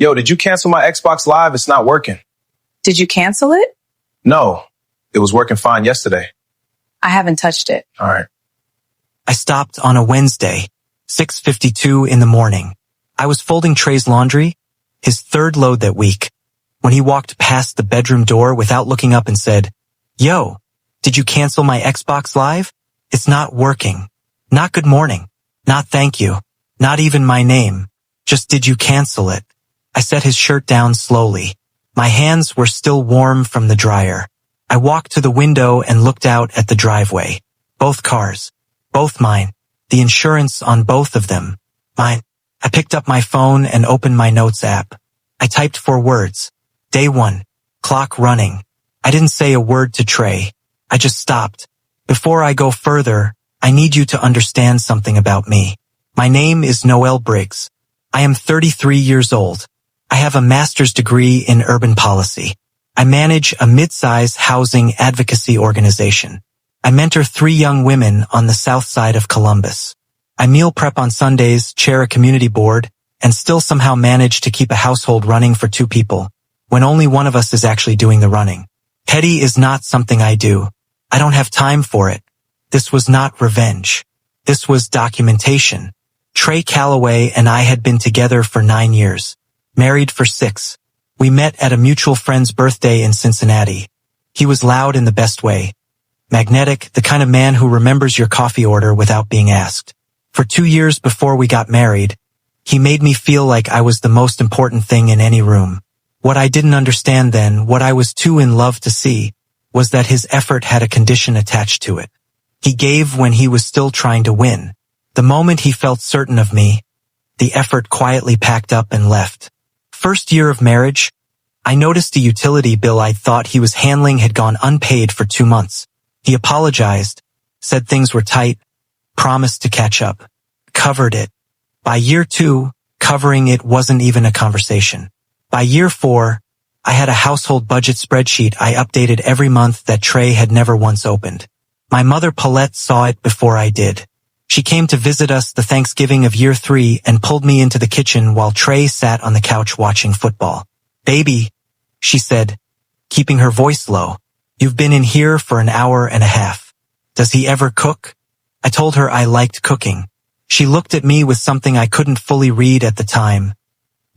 Yo, did you cancel my Xbox Live? It's not working. Did you cancel it? No, it was working fine yesterday. I haven't touched it. All right. I stopped on a Wednesday, 6:52 in the morning. I was folding Trey's laundry, his third load that week, when he walked past the bedroom door without looking up and said, "Yo, did you cancel my Xbox Live? It's not working. Not good morning. Not thank you. Not even my name. Just did you cancel it?" I set his shirt down slowly. My hands were still warm from the dryer. I walked to the window and looked out at the driveway. Both cars. Both mine. The insurance on both of them. Mine. I picked up my phone and opened my notes app. I typed 4 words. Day 1. Clock running. I didn't say a word to Trey. I just stopped. Before I go further, I need you to understand something about me. My name is Noelle Briggs. I am 33 years old. I have a master's degree in urban policy. I manage a mid-size housing advocacy organization. I mentor 3 young women on the south side of Columbus. I meal prep on Sundays, chair a community board, and still somehow manage to keep a household running for 2 people, when only one of us is actually doing the running. Petty is not something I do. I don't have time for it. This was not revenge. This was documentation. Trey Calloway and I had been together for 9 years, married for 6. We met at a mutual friend's birthday in Cincinnati. He was loud in the best way. Magnetic, the kind of man who remembers your coffee order without being asked. For 2 years before we got married, he made me feel like I was the most important thing in any room. What I didn't understand then, what I was too in love to see, was that his effort had a condition attached to it. He gave when he was still trying to win. The moment he felt certain of me, the effort quietly packed up and left. First year of marriage, I noticed a utility bill I thought he was handling had gone unpaid for 2 months. He apologized, said things were tight, promised to catch up, covered it. By year 2, covering it wasn't even a conversation. By year 4, I had a household budget spreadsheet I updated every month that Trey had never once opened. My mother Paulette saw it before I did. She came to visit us the Thanksgiving of year 3 and pulled me into the kitchen while Trey sat on the couch watching football. "Baby," she said, keeping her voice low, "you've been in here for an hour and a half. Does he ever cook?" I told her I liked cooking. She looked at me with something I couldn't fully read at the time.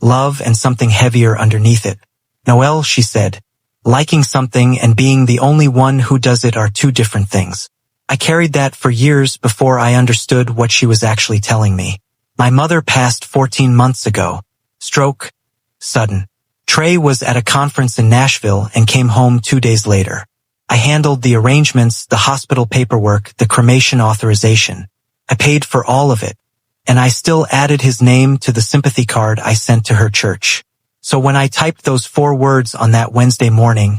Love and something heavier underneath it. "Noelle," she said, "liking something and being the only one who does it are 2 different things." I carried that for years before I understood what she was actually telling me. My mother passed 14 months ago. Stroke. Sudden. Trey was at a conference in Nashville and came home 2 days later. I handled the arrangements, the hospital paperwork, the cremation authorization. I paid for all of it, and I still added his name to the sympathy card I sent to her church. So when I typed those 4 words on that Wednesday morning,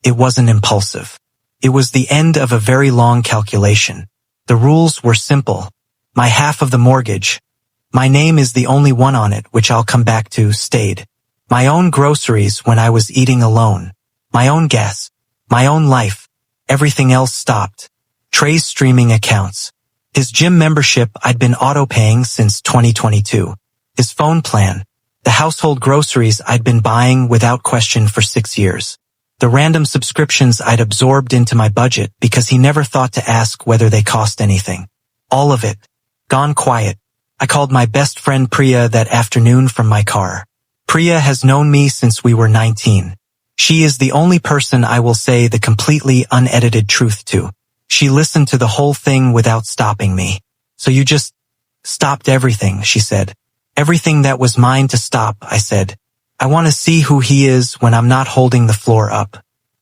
it wasn't impulsive. It was the end of a very long calculation. The rules were simple. My half of the mortgage, my name is the only one on it, which I'll come back to, stayed. My own groceries when I was eating alone. My own gas. My own life. Everything else stopped. Trey's streaming accounts. His gym membership I'd been auto-paying since 2022. His phone plan. The household groceries I'd been buying without question for 6 years. The random subscriptions I'd absorbed into my budget because he never thought to ask whether they cost anything. All of it. Gone quiet. I called my best friend Priya that afternoon from my car. Priya has known me since we were 19. She is the only person I will say the completely unedited truth to. She listened to the whole thing without stopping me. "So you just stopped everything," she said. "Everything that was mine to stop," I said. "I want to see who he is when I'm not holding the floor up."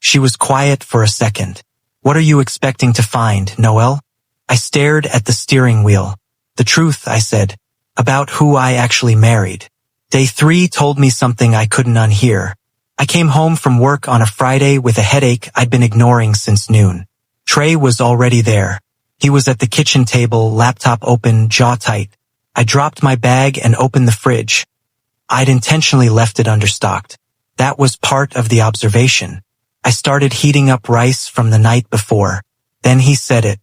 She was quiet for a second. "What are you expecting to find, Noelle?" I stared at the steering wheel. "The truth," I said, "about who I actually married." Day 3 told me something I couldn't unhear. I came home from work on a Friday with a headache I'd been ignoring since noon. Trey was already there. He was at the kitchen table, laptop open, jaw tight. I dropped my bag and opened the fridge. I'd intentionally left it understocked. That was part of the observation. I started heating up rice from the night before. Then he said it.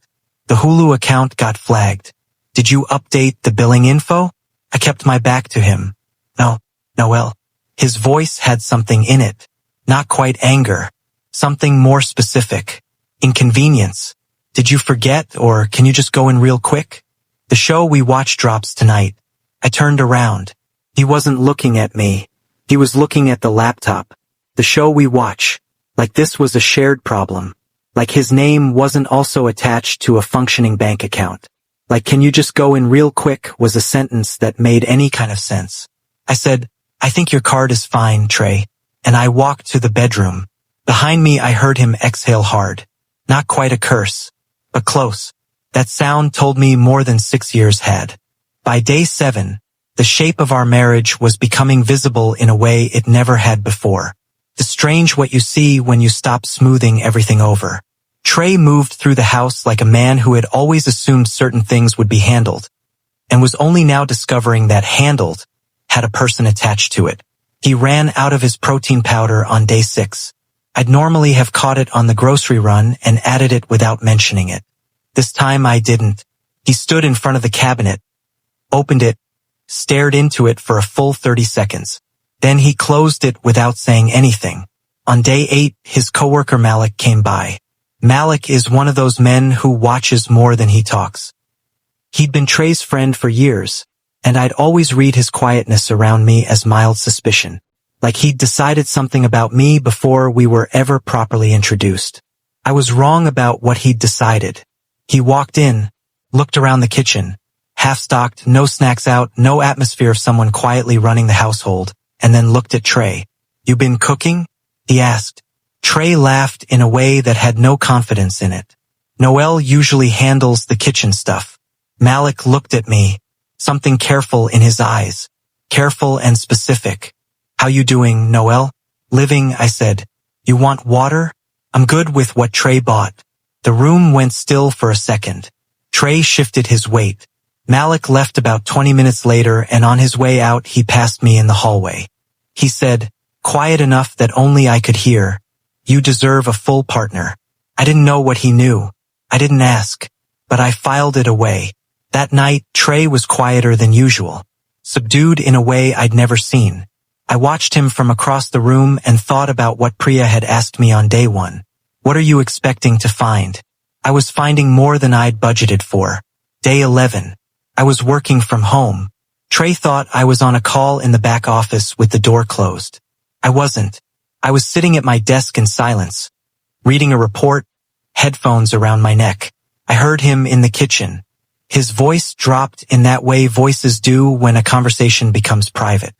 "The Hulu account got flagged. Did you update the billing info?" I kept my back to him. "No, Noelle." His voice had something in it. Not quite anger. Something more specific. Inconvenience. Did you forget, or can you just go in real quick? The show we watched drops tonight. I turned around. He wasn't looking at me. He was looking at the laptop. The show we watch. Like this was a shared problem. Like his name wasn't also attached to a functioning bank account. Like can you just go in real quick was a sentence that made any kind of sense. I said, I think your card is fine, Trey. And I walked to the bedroom. Behind me I heard him exhale hard. Not quite a curse, but close. That sound told me more than 6 years had. By day 7, the shape of our marriage was becoming visible in a way it never had before. The strange what you see when you stop smoothing everything over. Trey moved through the house like a man who had always assumed certain things would be handled, and was only now discovering that handled had a person attached to it. He ran out of his protein powder on day 6. I'd normally have caught it on the grocery run and added it without mentioning it. This time I didn't. He stood in front of the cabinet, opened it, stared into it for a full 30 seconds. Then he closed it without saying anything. On day 8, his coworker Malik came by. Malik is one of those men who watches more than he talks. He'd been Trey's friend for years, and I'd always read his quietness around me as mild suspicion. Like he'd decided something about me before we were ever properly introduced. I was wrong about what he'd decided. He walked in, looked around the kitchen, half-stocked, no snacks out, no atmosphere of someone quietly running the household, and then looked at Trey. You been cooking? He asked. Trey laughed in a way that had no confidence in it. Noelle usually handles the kitchen stuff. Malik looked at me, something careful in his eyes. Careful and specific. How you doing, Noelle? Living, I said. You want water? I'm good with what Trey bought. The room went still for a second. Trey shifted his weight. Malik left about 20 minutes later, and on his way out he passed me in the hallway. He said, quiet enough that only I could hear, you deserve a full partner. I didn't know what he knew. I didn't ask, but I filed it away. That night, Trey was quieter than usual, subdued in a way I'd never seen. I watched him from across the room and thought about what Priya had asked me on day 1. What are you expecting to find? I was finding more than I'd budgeted for. Day 11. I was working from home. Trey thought I was on a call in the back office with the door closed. I wasn't. I was sitting at my desk in silence, reading a report, headphones around my neck. I heard him in the kitchen. His voice dropped in that way voices do when a conversation becomes private.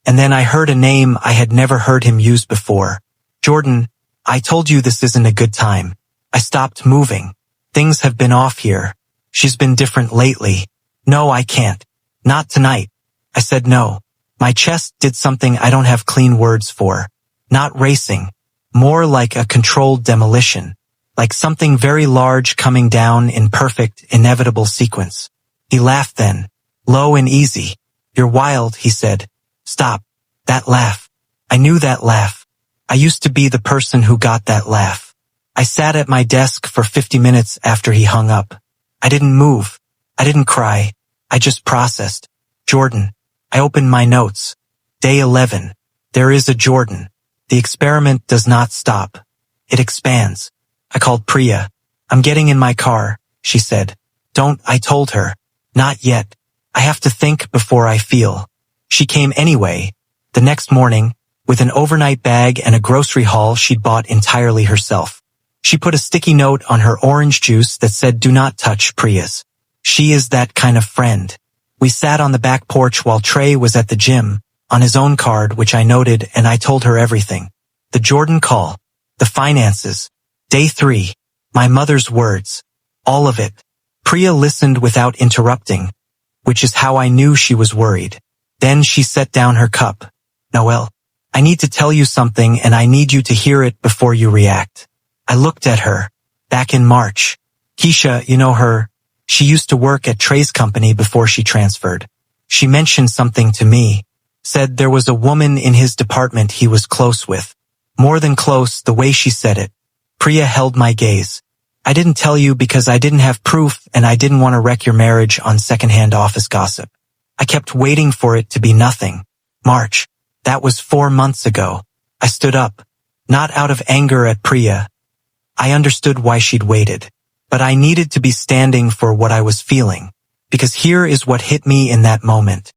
And then I heard a name I had never heard him use before. Jordan, I told you this isn't a good time. I stopped moving. Things have been off here. She's been different lately. No, I can't. Not tonight. I said no. My chest did something I don't have clean words for. Not racing. More like a controlled demolition. Like something very large coming down in perfect, inevitable sequence. He laughed then. Low and easy. You're wild, he said. Stop. That laugh. I knew that laugh. I used to be the person who got that laugh. I sat at my desk for 50 minutes after he hung up. I didn't move. I didn't cry. I just processed. Jordan. I opened my notes. Day 11. There is a Jordan. The experiment does not stop. It expands. I called Priya. I'm getting in my car, she said. Don't, I told her. Not yet. I have to think before I feel. She came anyway. The next morning, with an overnight bag and a grocery haul she'd bought entirely herself. She put a sticky note on her orange juice that said, do not touch Priya's. She is that kind of friend. We sat on the back porch while Trey was at the gym, on his own card, which I noted, and I told her everything. The Jordan call. The finances. Day 3. My mother's words. All of it. Priya listened without interrupting, which is how I knew she was worried. Then she set down her cup. Noelle, I need to tell you something and I need you to hear it before you react. I looked at her. Back in March. Keisha, you know her. She used to work at Trey's company before she transferred. She mentioned something to me. Said there was a woman in his department he was close with. More than close, the way she said it. Priya held my gaze. I didn't tell you because I didn't have proof and I didn't want to wreck your marriage on secondhand office gossip. I kept waiting for it to be nothing. March. That was 4 months ago. I stood up, not out of anger at Priya. I understood why she'd waited, but I needed to be standing for what I was feeling, because here is what hit me in that moment.